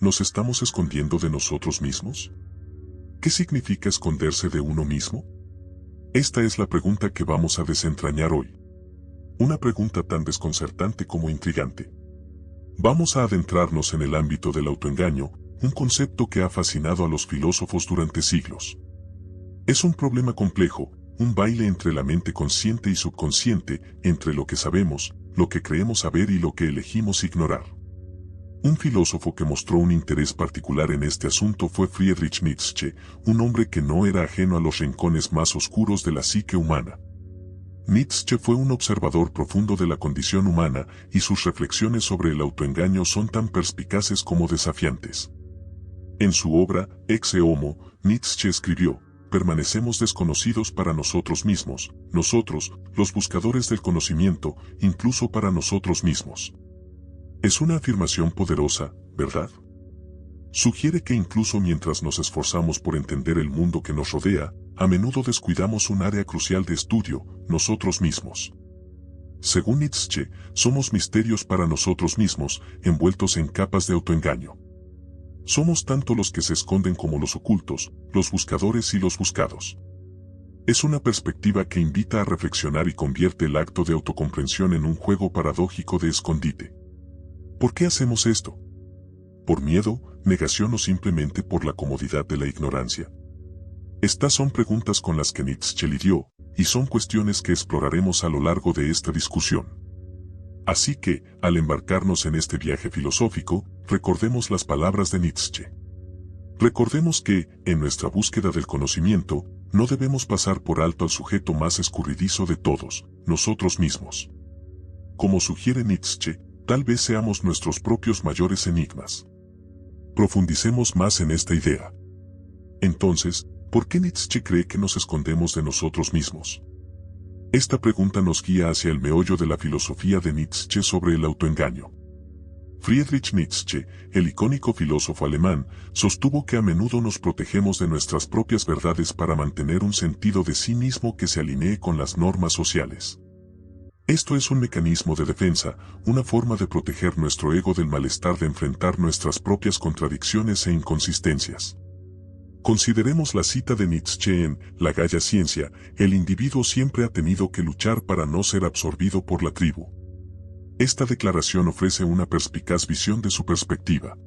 ¿Nos estamos escondiendo de nosotros mismos? ¿Qué significa esconderse de uno mismo? Esta es la pregunta que vamos a desentrañar hoy. Una pregunta tan desconcertante como intrigante. Vamos a adentrarnos en el ámbito del autoengaño, un concepto que ha fascinado a los filósofos durante siglos. Es un problema complejo, un baile entre la mente consciente y subconsciente, entre lo que sabemos, lo que creemos saber y lo que elegimos ignorar. Un filósofo que mostró un interés particular en este asunto fue Friedrich Nietzsche, un hombre que no era ajeno a los rincones más oscuros de la psique humana. Nietzsche fue un observador profundo de la condición humana y sus reflexiones sobre el autoengaño son tan perspicaces como desafiantes. En su obra, Exe Homo, Nietzsche escribió: permanecemos desconocidos para nosotros mismos, nosotros, los buscadores del conocimiento, incluso para nosotros mismos. Es una afirmación poderosa, ¿verdad? Sugiere que incluso mientras nos esforzamos por entender el mundo que nos rodea, a menudo descuidamos un área crucial de estudio, nosotros mismos. Según Nietzsche, somos misterios para nosotros mismos, envueltos en capas de autoengaño. Somos tanto los que se esconden como los ocultos, los buscadores y los buscados. Es una perspectiva que invita a reflexionar y convierte el acto de autocomprensión en un juego paradójico de escondite. ¿Por qué hacemos esto? ¿Por miedo, negación o simplemente por la comodidad de la ignorancia? Estas son preguntas con las que Nietzsche lidió, y son cuestiones que exploraremos a lo largo de esta discusión. Así que, al embarcarnos en este viaje filosófico, recordemos las palabras de Nietzsche. Recordemos que, en nuestra búsqueda del conocimiento, no debemos pasar por alto al sujeto más escurridizo de todos, nosotros mismos. Como sugiere Nietzsche, tal vez seamos nuestros propios mayores enigmas. Profundicemos más en esta idea. Entonces, ¿por qué Nietzsche cree que nos escondemos de nosotros mismos? Esta pregunta nos guía hacia el meollo de la filosofía de Nietzsche sobre el autoengaño. Friedrich Nietzsche, el icónico filósofo alemán, sostuvo que a menudo nos protegemos de nuestras propias verdades para mantener un sentido de sí mismo que se alinee con las normas sociales. Esto es un mecanismo de defensa, una forma de proteger nuestro ego del malestar de enfrentar nuestras propias contradicciones e inconsistencias. Consideremos la cita de Nietzsche en La Gaia Ciencia: el individuo siempre ha tenido que luchar para no ser absorbido por la tribu. Esta declaración ofrece una perspicaz visión de su perspectiva.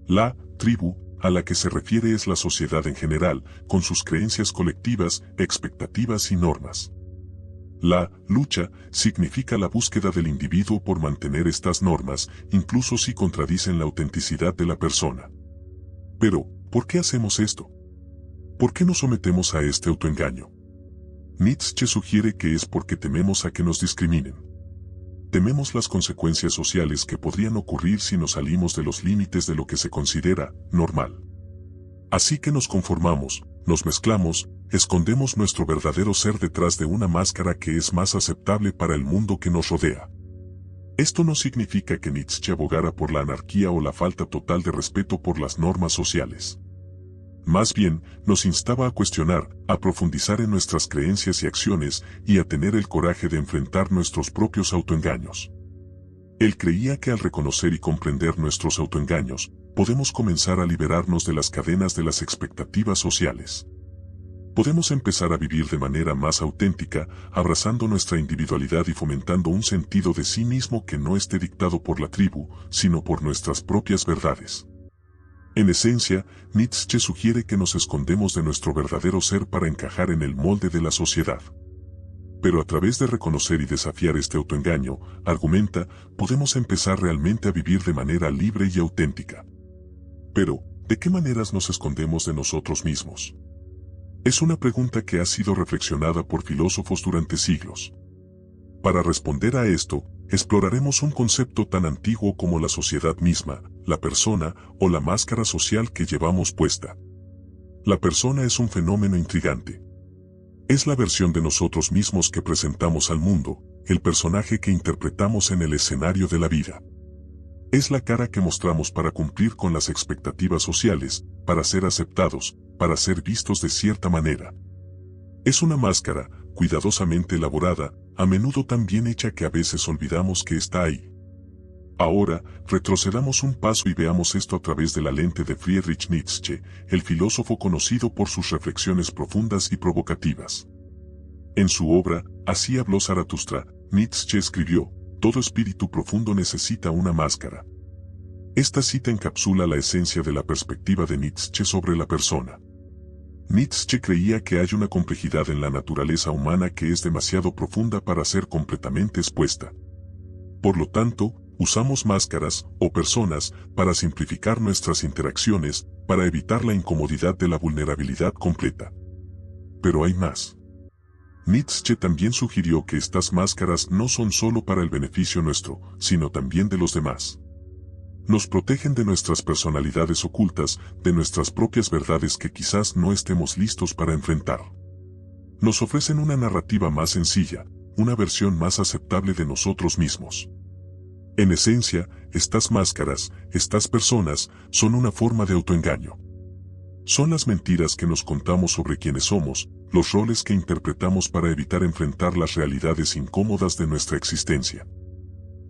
La tribu, a la que se refiere, es la sociedad en general, con sus creencias colectivas, expectativas y normas. La lucha significa la búsqueda del individuo por mantener estas normas, incluso si contradicen la autenticidad de la persona. Pero, ¿por qué hacemos esto? ¿Por qué nos sometemos a este autoengaño? Nietzsche sugiere que es porque tememos a que nos discriminen. Tememos las consecuencias sociales que podrían ocurrir si nos salimos de los límites de lo que se considera normal. Así que nos conformamos, nos mezclamos, escondemos nuestro verdadero ser detrás de una máscara que es más aceptable para el mundo que nos rodea. Esto no significa que Nietzsche abogara por la anarquía o la falta total de respeto por las normas sociales. Más bien, nos instaba a cuestionar, a profundizar en nuestras creencias y acciones, y a tener el coraje de enfrentar nuestros propios autoengaños. Él creía que al reconocer y comprender nuestros autoengaños, podemos comenzar a liberarnos de las cadenas de las expectativas sociales. Podemos empezar a vivir de manera más auténtica, abrazando nuestra individualidad y fomentando un sentido de sí mismo que no esté dictado por la tribu, sino por nuestras propias verdades. En esencia, Nietzsche sugiere que nos escondemos de nuestro verdadero ser para encajar en el molde de la sociedad. Pero a través de reconocer y desafiar este autoengaño, argumenta, podemos empezar realmente a vivir de manera libre y auténtica. Pero, ¿de qué maneras nos escondemos de nosotros mismos? Es una pregunta que ha sido reflexionada por filósofos durante siglos. Para responder a esto, exploraremos un concepto tan antiguo como la sociedad misma, la persona o la máscara social que llevamos puesta. La persona es un fenómeno intrigante. Es la versión de nosotros mismos que presentamos al mundo, el personaje que interpretamos en el escenario de la vida. Es la cara que mostramos para cumplir con las expectativas sociales, para ser aceptados, para ser vistos de cierta manera. Es una máscara, cuidadosamente elaborada, a menudo tan bien hecha que a veces olvidamos que está ahí. Ahora, retrocedamos un paso y veamos esto a través de la lente de Friedrich Nietzsche, el filósofo conocido por sus reflexiones profundas y provocativas. En su obra, Así habló Zaratustra, Nietzsche escribió, todo espíritu profundo necesita una máscara. Esta cita encapsula la esencia de la perspectiva de Nietzsche sobre la persona. Nietzsche creía que hay una complejidad en la naturaleza humana que es demasiado profunda para ser completamente expuesta. Por lo tanto, usamos máscaras, o personas, para simplificar nuestras interacciones, para evitar la incomodidad de la vulnerabilidad completa. Pero hay más. Nietzsche también sugirió que estas máscaras no son solo para el beneficio nuestro, sino también de los demás. Nos protegen de nuestras personalidades ocultas, de nuestras propias verdades que quizás no estemos listos para enfrentar. Nos ofrecen una narrativa más sencilla, una versión más aceptable de nosotros mismos. En esencia, estas máscaras, estas personas, son una forma de autoengaño. Son las mentiras que nos contamos sobre quiénes somos, los roles que interpretamos para evitar enfrentar las realidades incómodas de nuestra existencia.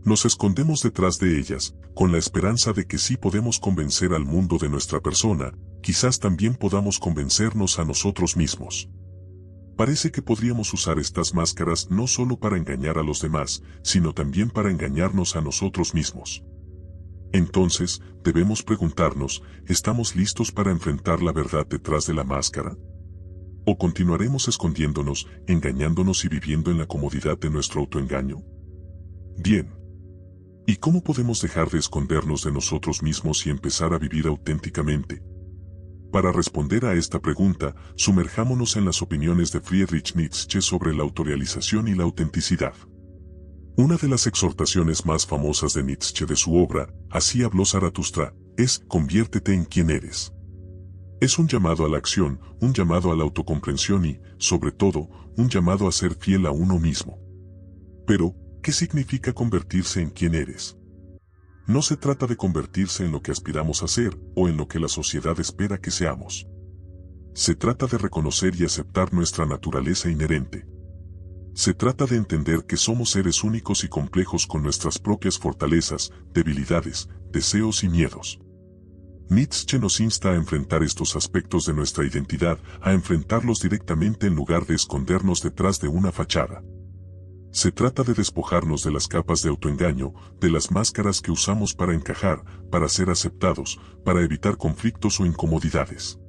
Nos escondemos detrás de ellas, con la esperanza de que si podemos convencer al mundo de nuestra persona, quizás también podamos convencernos a nosotros mismos. Parece que podríamos usar estas máscaras no solo para engañar a los demás, sino también para engañarnos a nosotros mismos. Entonces, debemos preguntarnos, ¿estamos listos para enfrentar la verdad detrás de la máscara? ¿O continuaremos escondiéndonos, engañándonos y viviendo en la comodidad de nuestro autoengaño? Bien. ¿Y cómo podemos dejar de escondernos de nosotros mismos y empezar a vivir auténticamente? Para responder a esta pregunta, sumerjámonos en las opiniones de Friedrich Nietzsche sobre la autorrealización y la autenticidad. Una de las exhortaciones más famosas de Nietzsche de su obra, Así habló Zaratustra, es «conviértete en quien eres». Es un llamado a la acción, un llamado a la autocomprensión y, sobre todo, un llamado a ser fiel a uno mismo. Pero, ¿qué significa convertirse en quien eres? No se trata de convertirse en lo que aspiramos a ser o en lo que la sociedad espera que seamos. Se trata de reconocer y aceptar nuestra naturaleza inherente. Se trata de entender que somos seres únicos y complejos con nuestras propias fortalezas, debilidades, deseos y miedos. Nietzsche nos insta a enfrentar estos aspectos de nuestra identidad, a enfrentarlos directamente en lugar de escondernos detrás de una fachada. Se trata de despojarnos de las capas de autoengaño, de las máscaras que usamos para encajar, para ser aceptados, para evitar conflictos o incomodidades.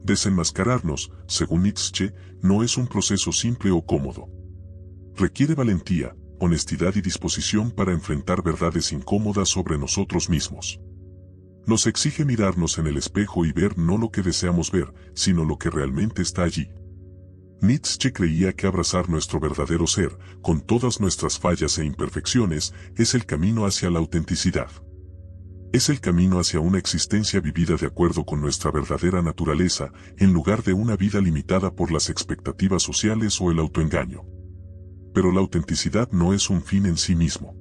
Desenmascararnos, según Nietzsche, no es un proceso simple o cómodo. Requiere valentía, honestidad y disposición para enfrentar verdades incómodas sobre nosotros mismos. Nos exige mirarnos en el espejo y ver no lo que deseamos ver, sino lo que realmente está allí. Nietzsche creía que abrazar nuestro verdadero ser, con todas nuestras fallas e imperfecciones, es el camino hacia la autenticidad. Es el camino hacia una existencia vivida de acuerdo con nuestra verdadera naturaleza, en lugar de una vida limitada por las expectativas sociales o el autoengaño. Pero la autenticidad no es un fin en sí mismo.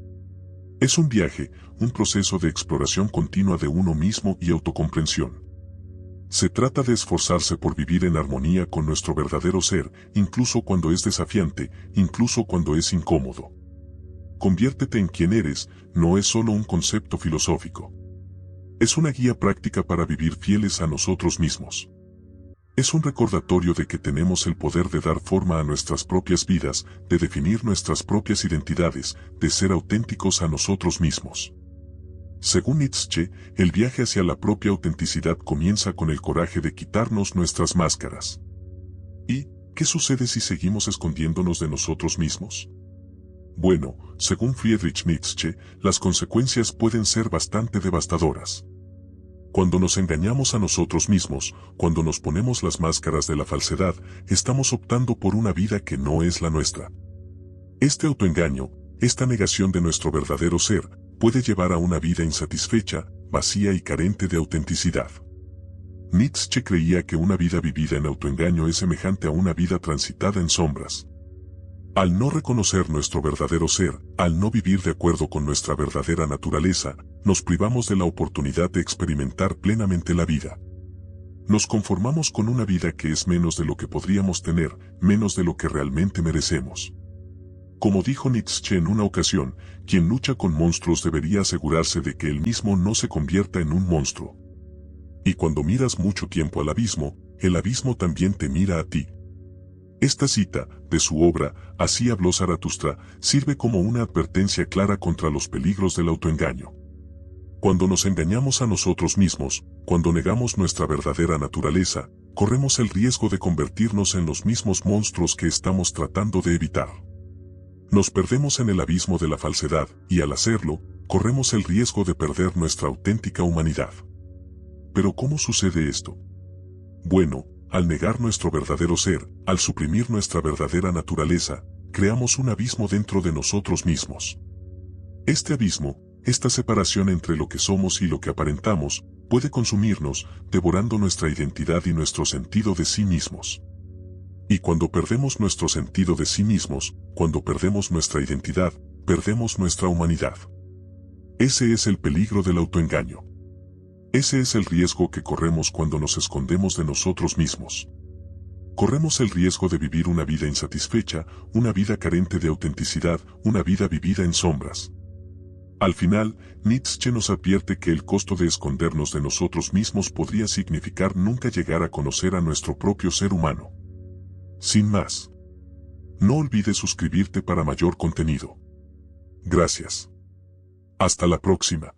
Es un viaje, un proceso de exploración continua de uno mismo y autocomprensión. Se trata de esforzarse por vivir en armonía con nuestro verdadero ser, incluso cuando es desafiante, incluso cuando es incómodo. Conviértete en quien eres, no es solo un concepto filosófico. Es una guía práctica para vivir fieles a nosotros mismos. Es un recordatorio de que tenemos el poder de dar forma a nuestras propias vidas, de definir nuestras propias identidades, de ser auténticos a nosotros mismos. Según Nietzsche, el viaje hacia la propia autenticidad comienza con el coraje de quitarnos nuestras máscaras. ¿Y qué sucede si seguimos escondiéndonos de nosotros mismos? Bueno, según Friedrich Nietzsche, las consecuencias pueden ser bastante devastadoras. Cuando nos engañamos a nosotros mismos, cuando nos ponemos las máscaras de la falsedad, estamos optando por una vida que no es la nuestra. Este autoengaño, esta negación de nuestro verdadero ser, puede llevar a una vida insatisfecha, vacía y carente de autenticidad. Nietzsche creía que una vida vivida en autoengaño es semejante a una vida transitada en sombras. Al no reconocer nuestro verdadero ser, al no vivir de acuerdo con nuestra verdadera naturaleza, nos privamos de la oportunidad de experimentar plenamente la vida. Nos conformamos con una vida que es menos de lo que podríamos tener, menos de lo que realmente merecemos. Como dijo Nietzsche en una ocasión, quien lucha con monstruos debería asegurarse de que él mismo no se convierta en un monstruo. Y cuando miras mucho tiempo al abismo, el abismo también te mira a ti. Esta cita, de su obra, Así habló Zaratustra, sirve como una advertencia clara contra los peligros del autoengaño. Cuando nos engañamos a nosotros mismos, cuando negamos nuestra verdadera naturaleza, corremos el riesgo de convertirnos en los mismos monstruos que estamos tratando de evitar. Nos perdemos en el abismo de la falsedad, y al hacerlo, corremos el riesgo de perder nuestra auténtica humanidad. ¿Pero cómo sucede esto? Bueno, al negar nuestro verdadero ser, al suprimir nuestra verdadera naturaleza, creamos un abismo dentro de nosotros mismos. Este abismo, esta separación entre lo que somos y lo que aparentamos, puede consumirnos, devorando nuestra identidad y nuestro sentido de sí mismos. Y cuando perdemos nuestro sentido de sí mismos, cuando perdemos nuestra identidad, perdemos nuestra humanidad. Ese es el peligro del autoengaño. Ese es el riesgo que corremos cuando nos escondemos de nosotros mismos. Corremos el riesgo de vivir una vida insatisfecha, una vida carente de autenticidad, una vida vivida en sombras. Al final, Nietzsche nos advierte que el costo de escondernos de nosotros mismos podría significar nunca llegar a conocer a nuestro propio ser humano. Sin más. No olvides suscribirte para mayor contenido. Gracias. Hasta la próxima.